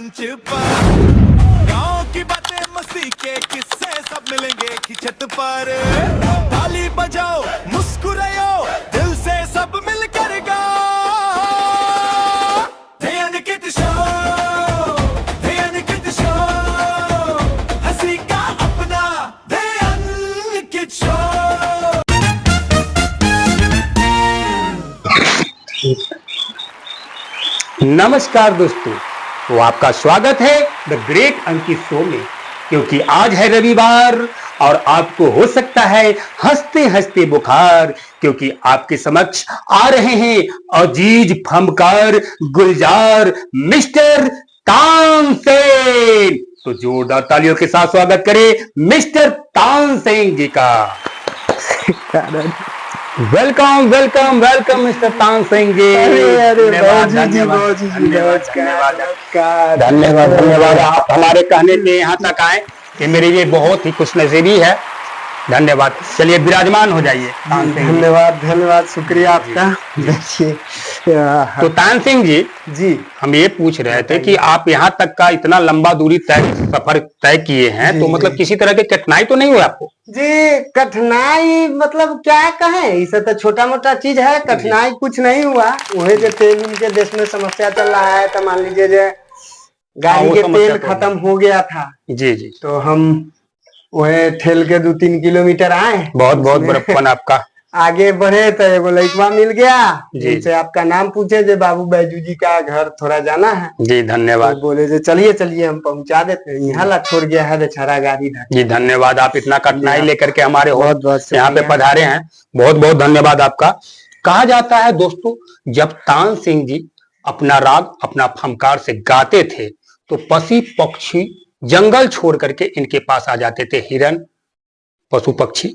मंच पर, गाँव की बातें मस्ती के किस्से सब मिलेंगे खिचत पर। ताली बजाओ मुस्कुराओ दिल से सब मिलकर गाओ। The अनकित शो, The अनकित शो, हंसी का अपना The अनकित शो। नमस्कार दोस्तों, तो आपका स्वागत है द ग्रेट अंकित शो में। क्योंकि आज है रविवार और आपको हो सकता है हंसते हंसते बुखार, क्योंकि आपके समक्ष आ रहे हैं अजीज फमकार गुलजार मिस्टर तानसेन। तो जोरदार तालियों के साथ स्वागत करें मिस्टर तानसेन जी का। Welcome welcome welcome mister Tansen ji. धन्यवाद धन्यवाद, आप हमारे कहने से यहाँ तक आए कि मेरे लिए बहुत ही खुशनसीबी है। धन्यवाद। चलिए विराजमान हो जाइए। धन्यवाद धन्यवाद, शुक्रिया आपका। देखिए तो तानसेन जी, जी हम ये पूछ रहे थे कि आप यहाँ तक का इतना लंबा दूरी सफर तय किए हैं, तो मतलब किसी तरह की कठिनाई तो नहीं हुई आपको? जी, कठिनाई मतलब क्या कहें, इसे तो छोटा मोटा चीज है। कठिनाई कुछ नहीं हुआ। वही जो तेल के देश में समस्या चल रहा है, तो मान लीजिए जो गाड़ी के तेल खत्म हो गया था। जी जी, तो हम वही ठेल के 2-3 किलोमीटर आए। बहुत बहुत बड़प्पन आपका। आगे बढ़े तो एगो लड़का मिल गया, जिनसे आपका नाम पूछे जो बाबू बैजू जी का घर थोड़ा जाना है। जी धन्यवाद। तो बोले जो चलिए चलिए हम पहुंचा देते हैं। यहाँ ला छोड़ गया है बेचारा गाड़ी ढक। जी धन्यवाद, आप इतना कठिनाई लेकर के हमारे बहुत यहाँ पे पधारे हैं, बहुत बहुत धन्यवाद आपका। कहा जाता है दोस्तों, जब तानसेन जी अपना राग अपना फमकार से गाते थे तो पशु पक्षी जंगल छोड़ करके इनके पास आ जाते थे, हिरन पशु पक्षी।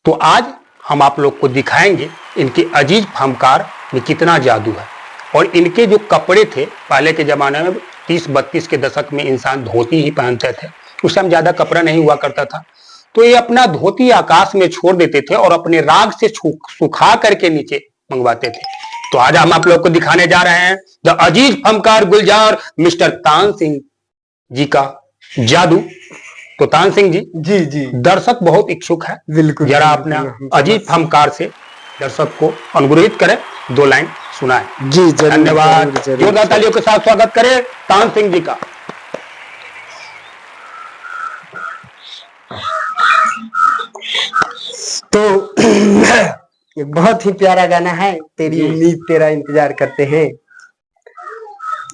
तो आज हम आप लोग को दिखाएंगे इनके अजीज फमकार में कितना जादू है। और इनके जो कपड़े थे, पहले के जमाने में 30-32 के दशक में इंसान धोती ही पहनते थे। उस टाइम ज्यादा कपड़ा नहीं हुआ करता था, तो ये अपना धोती आकाश में छोड़ देते थे और अपने राग से सुखा करके नीचे मंगवाते थे। तो आज हम आप लोग को दिखाने जा रहे हैं द अजीज फमकार गुलजार मिस्टर तानसेन जी का जादू। तो तानसेन जी, जी जी, दर्शक बहुत इच्छुक है, बिल्कुल जरा अपना अजीब फमकार से दर्शक को अनुग्रहित करें, 2 लाइन सुनाएं। जी धन्यवाद। जोरदार तालियों के साथ स्वागत करें तानसेन जी का। तो एक बहुत ही प्यारा गाना है, तेरी उम्मीद तेरा इंतजार करते हैं।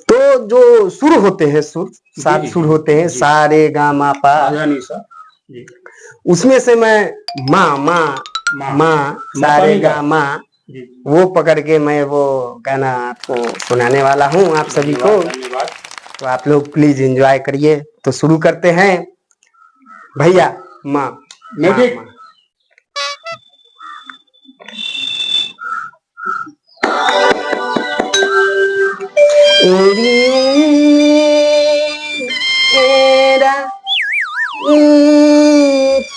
तो जो सुर होते हैं, सुर 7 सुर होते हैं, सारे गा मा पा। उसमें से मैं माँ माँ माँ सारे गा माँ, वो पकड़ के मैं वो गाना आपको सुनाने वाला हूँ आप सभी को। तो आप लोग प्लीज एंजॉय करिए। तो शुरू करते हैं भैया। माँ माँ तेरा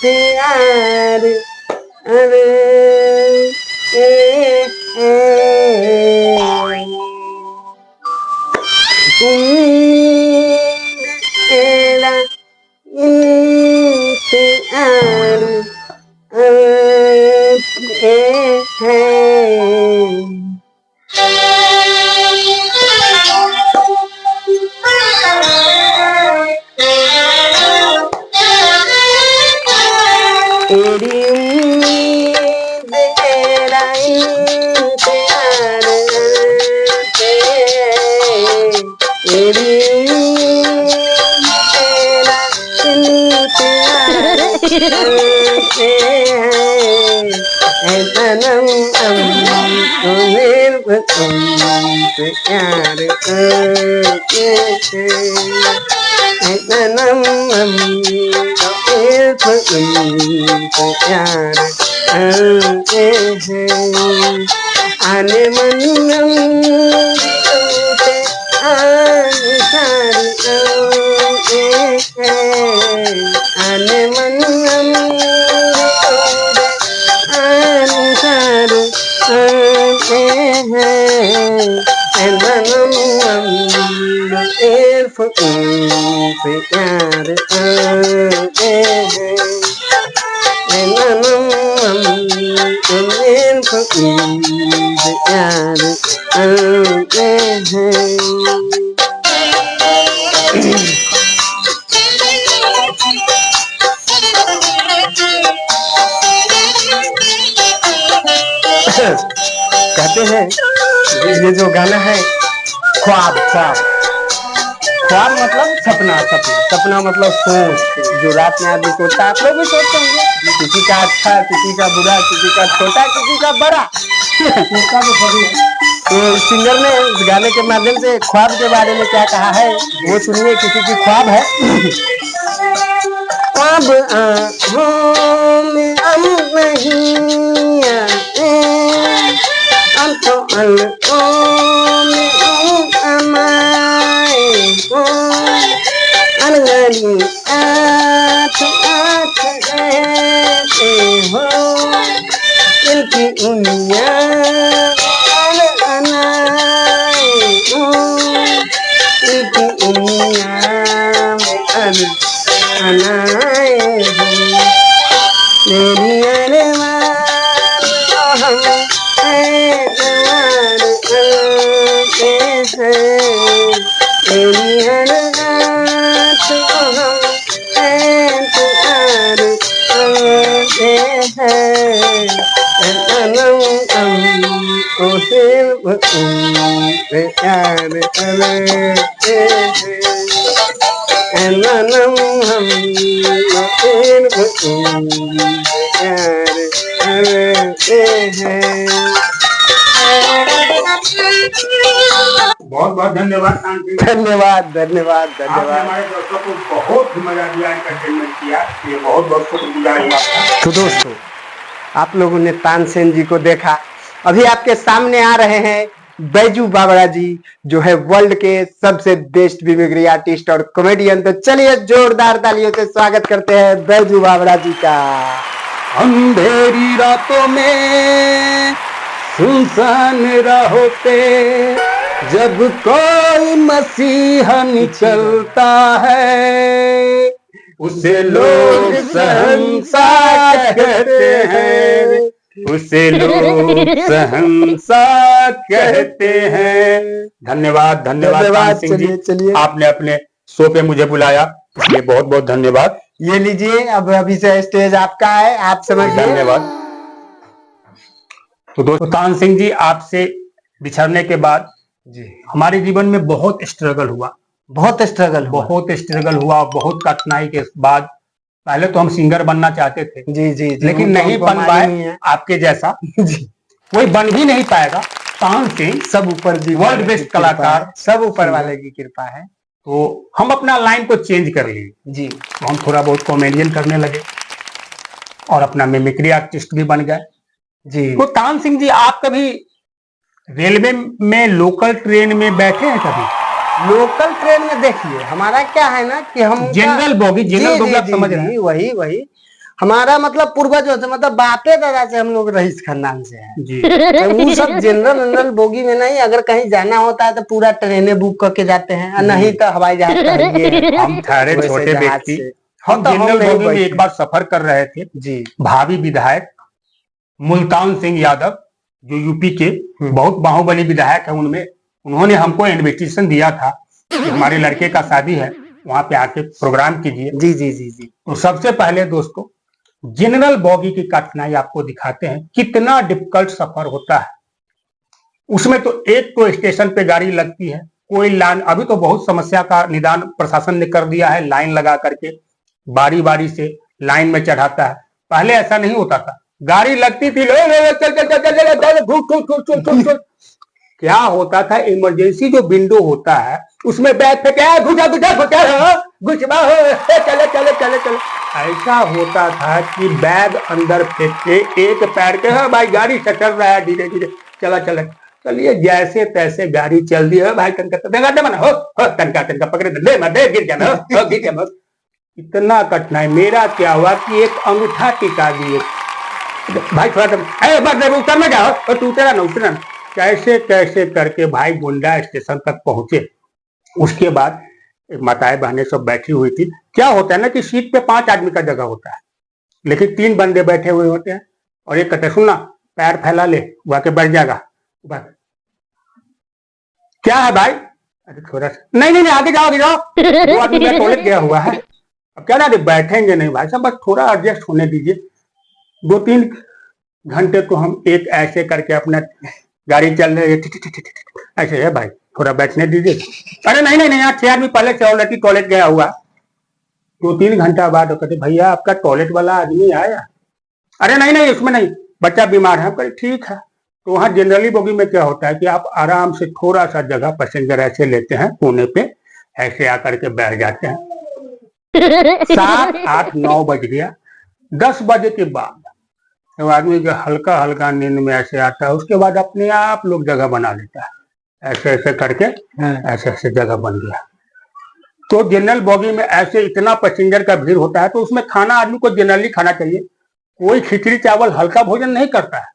प्यार, अरे तेरा प्यार, आने मन आने मन से प्यार कहते हैं ये जो गाना है ख्वाब ख्वाब ख्वाब मतलब सपना सपना सपना मतलब सोच जो रात में आदमी सोचता है। आप लोग भी सोचते होंगे, किसी का अच्छा, किसी का बुरा, किसी का छोटा, किसी का बड़ा। उसका तो सभी है। तो सिंगर ने इस गाने के माध्यम से ख्वाब के बारे में क्या कहा है वो सुनिए। किसी की ख्वाब है अब आँखों में हम नहीं आए, अब तो अलगों में हम समाए हो, अनगढ़ी आँख आँख रहते हो, इनकी उंगलियाँ अनाए हो, इनकी उंगलियाँ में अनाए हो, मेरी अरमान हम ऐतबार करते हैं, मेरी अरमान हम ऐतबार करते हैं, सनम हमको सिर्फ तुमसे प्यार करते हैं, सनम हमको सिर्फ तुमसे प्यार करते हैं। बहुत बहुत धन्यवाद तान सिंह। धन्यवाद धन्यवाद आपने धन्यवाद। हमारे दर्शकों को बहुत ही मजा दिया, एंटरटेनमेंट किया, ये बहुत बहुत शुक्रगुजार हूँ आपका। तो दोस्तों आप लोगों ने तानसेन जी को देखा, अभी आपके सामने आ रहे हैं बैजू बावरा जी जो है वर्ल्ड के सबसे बेस्ट मिमिक्री आर्टिस्ट और कॉमेडियन। तो चलिए जोरदार तालियों से स्वागत करते हैं बैजू बावरा जी का। अंधेरी रातों में सुनसान राहों पे जब कोई मसीहा निकलता है, उसे लोग शहंशाह कहते हैं, उसे लोग शहंशाह कहते हैं। धन्यवाद धन्यवाद तान सिंह जी, चलिए आपने अपने शो पे मुझे बुलाया, इसलिए बहुत बहुत धन्यवाद। ये लीजिए, अब अभी से स्टेज आपका है, आप समझिए। धन्यवाद। तो दोस्तों तान सिंह जी, आपसे बिछड़ने के बाद जी हमारे जीवन में बहुत स्ट्रगल हुआ, बहुत स्ट्रगल हुआ, बहुत कठिनाई के बाद पहले तो हम सिंगर बनना चाहते थे, जी जी जी, लेकिन नहीं बन पाए। आपके जैसा कोई बन भी नहीं पाएगा। तान सिंह सब ऊपर जी, वर्ल्ड बेस्ट कलाकार, सब ऊपर वाले की कृपा है। तो हम अपना लाइन को चेंज कर लिए जी, तो हम थोड़ा बहुत कॉमेडियन करने लगे और अपना मिमिक्री आर्टिस्ट भी बन गए जी। तो तान सिंह जी, आप कभी रेलवे में लोकल ट्रेन में बैठे हैं कभी? लोकल ट्रेन में देखिए हमारा क्या है ना कि हम जनरल बोगी, जनरल बोगी आप समझ रहे हैं? वही वही हमारा मतलब पूर्वजों से, मतलब बापे दादा से हम लोग रईस खानदान से हैं जी। तो वो सब जनरल बोगी में नहीं, अगर कहीं जाना होता है तो पूरा ट्रेनें बुक करके जाते हैं, और नहीं तो हवाई जहाज का ये है। हम ठहरे वैसे छोटे जहाज व्यक्ति, से। हम तो हम जनरल नहीं बोगी में बैठे। एक बार सफर कर रहे थे। जी भावी विधायक मुल्तान सिंह यादव जो यूपी के बहुत बाहुबली विधायक है, उनमें उन्होंने हमको इनविटेशन दिया था कि हमारे लड़के का शादी है, वहां पे आके प्रोग्राम कीजिए। जी जी जी जी। तो सबसे पहले दोस्तों जनरल बॉगी की कठिनाई आपको दिखाते हैं, कितना डिफिकल्ट सफर होता है। उसमें तो एक तो स्टेशन पे गाड़ी लगती है, कोई लाइन, अभी तो बहुत समस्या का निदान प्रशासन ने कर दिया है, लाइन लगा करके बारी बारी से लाइन में चढ़ाता है। पहले ऐसा नहीं होता था, गाड़ी लगती थी, क्या होता था, इमरजेंसी जो विंडो होता है उसमें बैग फेंके, घुसा घुसा घुसा घुसवा, चले चले चले चले, ऐसा होता था कि बैग अंदर फेंक के एक पैर के, हाँ भाई गाड़ी से चल रहा है धीरे धीरे, चला चला, चलिए जैसे तैसे गाड़ी चल दी है भाई, तनका तनका पकड़े, ले मत दे, गिर गया, गिर गया। इतना कठिनाई, मेरा क्या हुआ कि एक अंगूठा टिका दिए भाई, थोड़ा उतर में जाओ, और टूटेगा ना, उतरना। कैसे कैसे करके भाई गोंडा स्टेशन तक पहुंचे। उसके बाद एक माताएं बहनें सब बैठी हुई थी। क्या होता है ना कि सीट पे 5 आदमी का जगह होता है, लेकिन 3 बंदे बैठे हुए होते हैं और एक कहते सुनना पैर फैला ले, वो आके बैठ जाएगा। क्या है भाई? अरे थोड़ा सा नहीं नहीं नहीं आगे जाओ आगे जाओ, 2 आदमी मेरा टॉयलेट गया हुआ है। अब क्या ना बैठेंगे नहीं भाई साहब, बस थोड़ा एडजस्ट होने दीजिए। 2-3 घंटे तो हम एक ऐसे करके अपना गाड़ी चल रही है ऐसे है भाई, थोड़ा बैठने दीजिए। अरे नहीं नहीं नहीं यहाँ 6 आदमी पहले से ऑलरेडी टॉयलेट गया हुआ। 2-3 घंटा बाद कहते भैया आपका टॉयलेट वाला आदमी आया। अरे नहीं नहीं उसमें नहीं, बच्चा बीमार है। कहे ठीक है। तो वहाँ जनरली बोगी में क्या होता है कि आप आराम से थोड़ा सा जगह पैसेंजर ऐसे लेते हैं कोने पे, ऐसे आकर के बैठ जाते हैं। 7, 8, 9 बज गया। 10 बजे के बाद तो आदमी जो हल्का हल्का नींद में ऐसे आता है, उसके बाद अपने आप लोग जगह बना लेता है। ऐसे ऐसे करके ऐसे ऐसे जगह बन गया। तो जनरल बोगी में ऐसे इतना पैसेंजर का भीड़ होता है, तो उसमें खाना आदमी को जनरली खाना चाहिए। कोई खिचड़ी चावल हल्का भोजन नहीं करता है।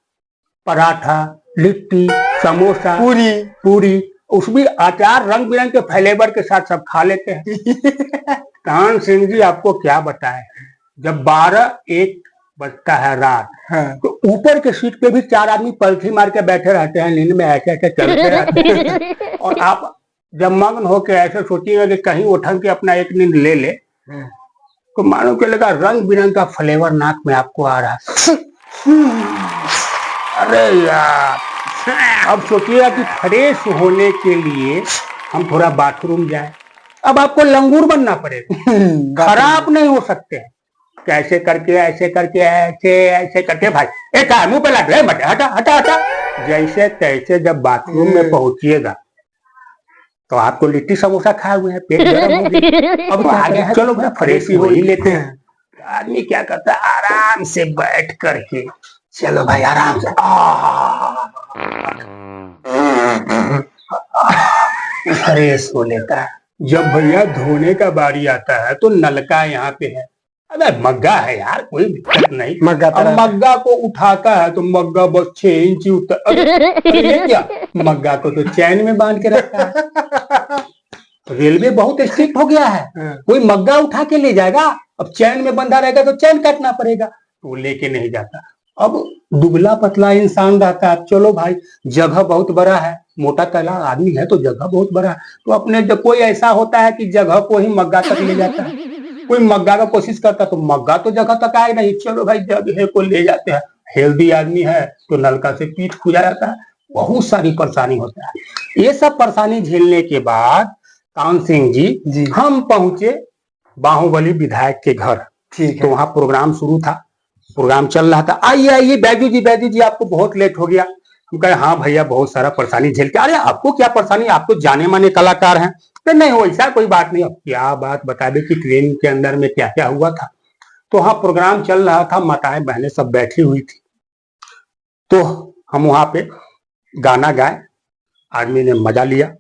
पराठा, लिट्टी, समोसा, पूरी उसमें अचार रंग बिरंग के फ्लेवर के साथ सब खा लेते हैं। कान सिंह जी आपको क्या बताएं, जब 12-1 बजता है रात, तो ऊपर के सीट पे भी 4 आदमी पलथी मार के बैठे रहते हैं, नींद में ऐसे ऐसे चलते रहते हैं। और आप जब मग्न होकर ऐसे सोचिएगा कि कहीं उठन के अपना एक नींद ले ले, तो मानो चलेगा रंग बिरंग का फ्लेवर नाक में आपको आ रहा है। अरे यार, अब सोचिएगा कि फ्रेश होने के लिए हम थोड़ा बाथरूम जाए, अब आपको लंगूर बनना पड़ेगा, खराब नहीं हो सकते। कैसे करके ऐसे करके ऐसे ऐसे करके भाई एक मुंह पे लग रहे, हटा हटा हटा। जैसे तैसे जब बाथरूम में पहुंचिएगा तो आपको लिट्टी समोसा खाए हुए हैं, पेट गर्म हो गया। अब आगे चलो भाई फ्रेश ही हो ही लेते हैं। आदमी क्या करता है, आराम से बैठ करके चलो भाई आराम से फ्रेश हो लेता है। जब भैया धोने का बारी आता है तो नलका यहाँ पे है। अबे मग्गा है यार, कोई दिक्कत नहीं। मग्गा को उठाता है तो मग्गा बस 6 इंच उतर। अरे क्या मग्गा को तो चैन में बांध के रखता है। रेलवे बहुत स्ट्रिक्ट हो गया है, कोई मग्गा उठा के ले जाएगा, अब चैन में बंधा रहेगा तो चैन काटना पड़ेगा, तो वो लेके नहीं जाता। अब दुबला पतला इंसान रहता है, चलो भाई जगह बहुत बड़ा है, मोटा तला आदमी है तो जगह बहुत बड़ा है, तो अपने जब कोई ऐसा होता है कि जगह को ही मग्गा तक ले जाता है। कोई मग्गा का कोशिश करता तो मग्गा तो जगह तक आए नहीं, चलो भाई जगह को ले जाते हैं। हेल्दी आदमी है तो नलका से पीठ खुजा जाता है, बहुत सारी परेशानी होता है। ये सब परेशानी झेलने के बाद कान सिंह जी हम पहुंचे बाहुबली विधायक के घर। ठीक है। तो वहां प्रोग्राम शुरू था, प्रोग्राम चल रहा था। आइए आइए बैजू जी आपको बहुत लेट हो गया। हम कहे हाँ भैया बहुत सारा परेशानी झेल के। अरे आपको क्या परेशानी, आप तो जाने माने कलाकार हैं। तो नहीं वैसा कोई बात नहीं। अब क्या बात बता दे कि ट्रेन के अंदर में क्या क्या हुआ था। तो हाँ प्रोग्राम चल रहा था, माताएं बहनें सब बैठी हुई थी, तो हम वहां पे गाना गाए, आदमी ने मजा लिया।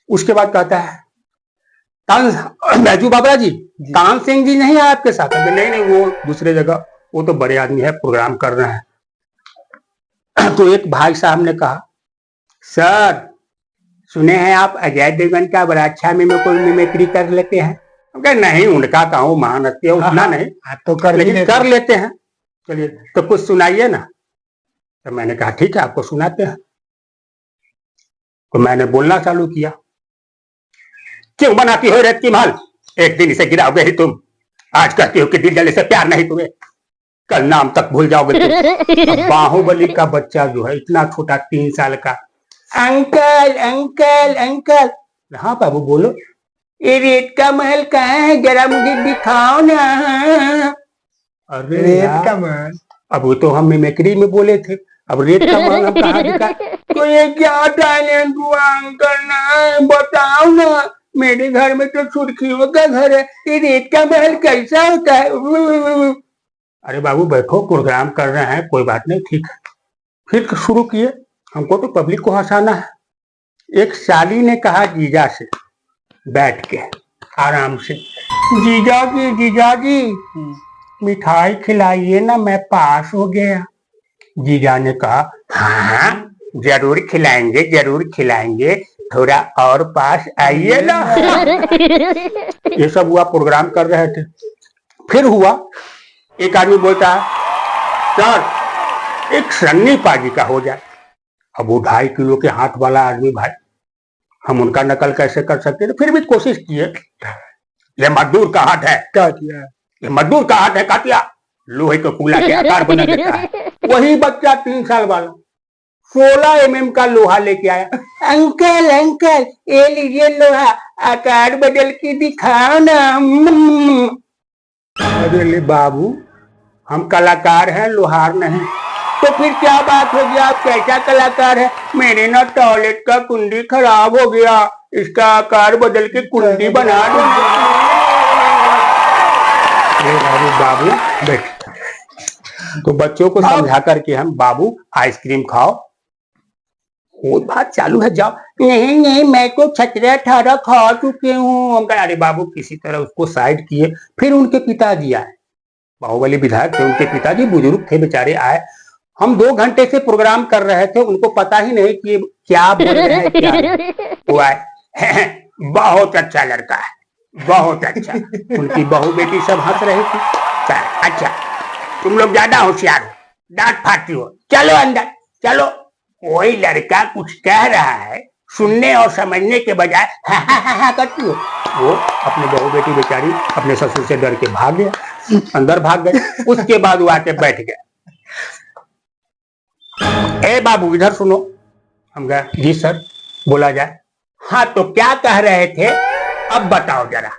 उसके बाद कहता है बैजू बाबरा जी कान सिंह जी नहीं आए आपके साथ? नहीं नहीं वो दूसरे जगह, वो तो बड़े आदमी है, प्रोग्राम कर रहे हैं। तो एक भाई साहब ने कहा सर सुने हैं आप अजय देवगन का बड़ा अच्छा मिमिक्री कर लेते हैं। नहीं उनका कहूँ महानत्य है उतना नहीं तो कर लेकिन कर लेते हैं। चलिए तो कुछ सुनाइए ना। तो मैंने कहा ठीक है आपको सुनाते हैं। तो मैंने बोलना चालू किया, क्यों बनाती हो रेत की महल, एक दिन इसे गिराओगे ही तुम। आज कहती हो कि दिल जले से प्यार नहीं तुम्हें, कल नाम तक भूल जाओगे तुम। बाहुबली का बच्चा जो है इतना छोटा 3 साल का, अंकल अंकल अंकल। हाँ बाबू बोलो। ये रेत का महल कहाँ है, जरा मुझे दिखाओ ना। अरे रेत का महल, अब वो तो हम मिमिक्री में बोले थे, अब रेत का महल हम कहाँ दिखाएं? तो ये क्या टैलेंट हुआ अंकल ना, बताओ ना। मेरे घर में तो सुर्खियों का घर है, ये रेत का महल कैसा होता है? अरे बाबू बैठो प्रोग्राम कर रहे हैं, कोई बात नहीं ठीक है। फिर शुरू किए, हमको तो पब्लिक को हंसाना है। एक साली ने कहा जीजा से बैठ के आराम से, जीजा जी मिठाई खिलाइए ना, मैं पास हो गया। जीजा ने कहा हाँ जरूर खिलाएंगे थोड़ा और पास आइए ना। ये सब हुआ, प्रोग्राम कर रहे थे। फिर हुआ, एक आदमी बोलता है सर एक सन्नी पाजी का हो जाए। अब वो 2.5 किलो के हाथ वाला आदमी भाई, हम उनका नकल कैसे कर सकते थे, फिर भी कोशिश किए। ये मजदूर का हाथ है, काटिया। ये मजदूर का हाथ है, काटिया। लोहे को कूला के आकार बना देता है। वही बच्चा 3 साल वाला 16 mm का लोहा लेके आया। अंकल अंकल ये लीजिए लोहा, आकार बदल के दिखाओ ना। अरे बाबू हम कलाकार हैं, लोहार नहीं। तो फिर क्या बात हो गया, आप कैसा कलाकार है? मेरे ना टॉयलेट का कुंडी खराब हो गया, इसका आकार बदल के कुंडी बना दो। बाबू बैठ। तो बच्चों को समझा करके हम, बाबू आइसक्रीम खाओ, वो बात चालू है। जाओ, नहीं नहीं मैं तो 17-18 खा चुके हूँ। हम कहा अरे बाबू, किसी तरह उसको साइड किए। फिर उनके पिताजी आए, बाहुबली विधायक थे, उनके पिताजी बुजुर्ग थे बेचारे, आए। हम 2 घंटे से प्रोग्राम कर रहे थे, उनको पता ही नहीं कि क्या बोल रहे हैं क्या नहीं। वो आए, बहुत अच्छा लड़का है, बहुत अच्छा। उनकी बहू बेटी सब हंस रही थी। अच्छा तुम लोग ज्यादा होशियार हो, डांट फाड़ती हो, चलो अंदर चलो। कोई लड़का कुछ कह रहा है, सुनने और समझने के बजाय हा करती हो। वो अपने बहू बेटी बेचारी अपने ससुर से डर के भाग गया, अंदर भाग गए। उसके बाद वो आके बैठ गए। ए बाबू इधर सुनो। हम कहा जी सर, बोला जाए। हाँ तो क्या कह रहे थे, अब बताओ जरा,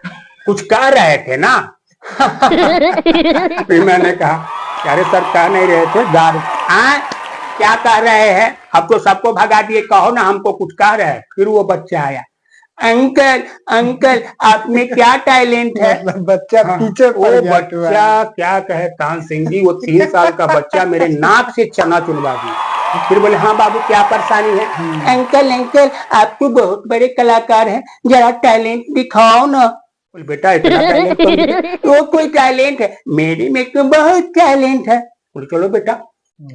कुछ कह रहे थे ना। फिर मैंने कहा अरे सर कह नहीं रहे थे, क्या कह रहे हैं? अब तो सबको भगा दिए, कहो ना हमको कुछ कह रहे हैं। फिर वो बच्चा आया, अंकल अंकल आप में क्या टैलेंट है? बच्चा पीछे वो बच्चा क्या कहे तान सिंह जी, वो 3 साल का बच्चा मेरे नाक से चना चुनवा दिया। फिर बोले हाँ बाबू क्या परेशानी है? अंकल अंकल आप तो बहुत बड़े कलाकार हैं, जरा टैलेंट दिखाओ ना। बोले बेटा इतना टैलेंट तो कोई टैलेंट है? मेरे में तो बहुत टैलेंट है। बोले चलो बेटा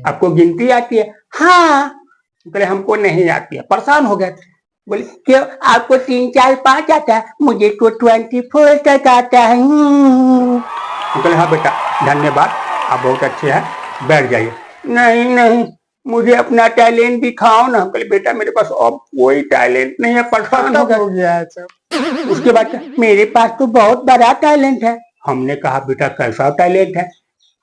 आपको गिनती आती है? हाँ। बोले हमको नहीं आती है। परेशान हो गए थे। बोले क्यों, आपको 3 4 5 आता है, मुझे तो 24 तक आता है। बोले हाँ बेटा धन्यवाद, आप बहुत अच्छे हैं, बैठ जाइए। नहीं नहीं मुझे अपना टैलेंट दिखाओ ना। बोले बेटा मेरे पास अब कोई टैलेंट नहीं है। परेशान हो गया है सब। उसके बाद मेरे पास तो बहुत बड़ा टैलेंट है। हमने कहा बेटा कैसा टैलेंट है?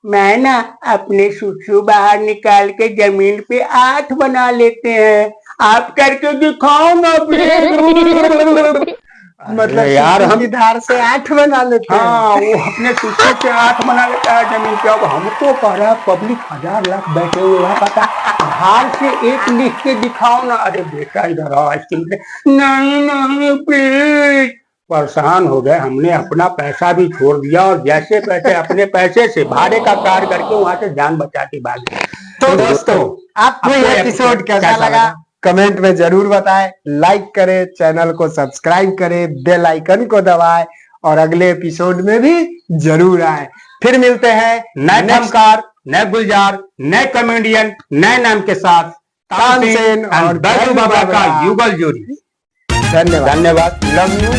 मैं ना अपने सुसु बाहर निकाल के जमीन पे 8 बना लेते हैं, आप करके दिखाओ ना। मतलब यार हम धार से 8 बना लेते हैं। हाँ वो अपने सुसु से 8 बना लेता है जमीन पे। अब हमको कह रहा पब्लिक 1000 लाख बैठे हुए हैं, पता धार से 1 लिख के दिखाओ ना। अरे बेटा इधर आओ आइसक्रीम। नहीं नहीं प्लीज। परेशान हो गए, हमने अपना पैसा भी छोड़ दिया और जैसे पैसे अपने पैसे से भाड़े का कार करके वहां से जान बचा के भाग गए। तो दोस्तों आपको ये एपिसोड कैसा लगा कमेंट में जरूर बताएं, लाइक करें, चैनल को सब्सक्राइब करें, बेल आइकन को दबाएं और अगले एपिसोड में भी जरूर आए। फिर मिलते हैं नए फनकार, नए गुलजार, नए कॉमेडियन, नए नाम के साथ तानसेन और बैजू बाबा का युगल जोड़ी। धन्यवाद, लव यू।